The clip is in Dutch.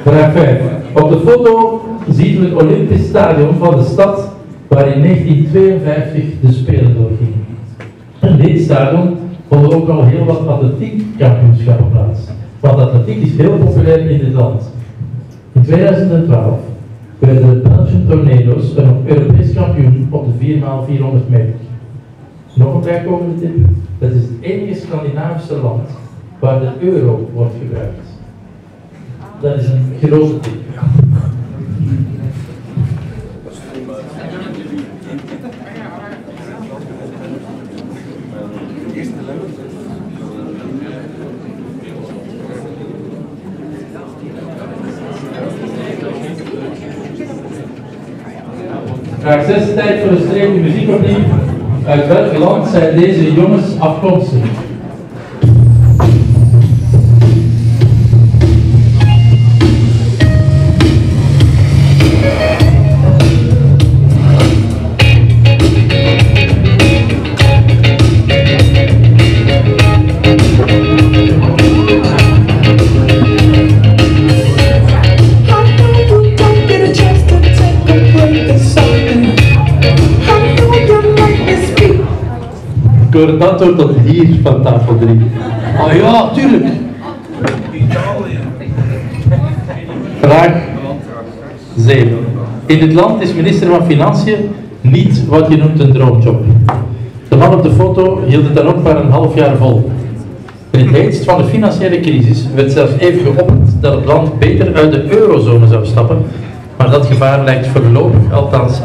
Vraag 5. Op de foto zien we het Olympisch Stadion van de stad waar in 1952 de Spelen doorgingen. In dit stadion vonden ook al heel wat atletiekkampioenschappen plaats. Want atletiek is heel populair in dit land. In 2012 werden de Belgian Tornado's een Europees kampioen op de 4x400 meter. Nog een bijkomende tip. Het is het enige Scandinavische land waar de euro wordt gebruikt. Dat is een grote tip. Vraag 6, tijd voor een streepje muziek opnieuw. Uit welk land zijn deze jongens afkomstig? Ik hoor het antwoord tot hier van tafel 3. Oh ja, tuurlijk. Vraag 7. In dit land is minister van Financiën niet wat je noemt een droomjob. De man op de foto hield het dan ook maar een half jaar vol. In het heetst van de financiële crisis werd zelfs even geopperd dat het land beter uit de eurozone zou stappen, maar dat gevaar lijkt voorlopig althans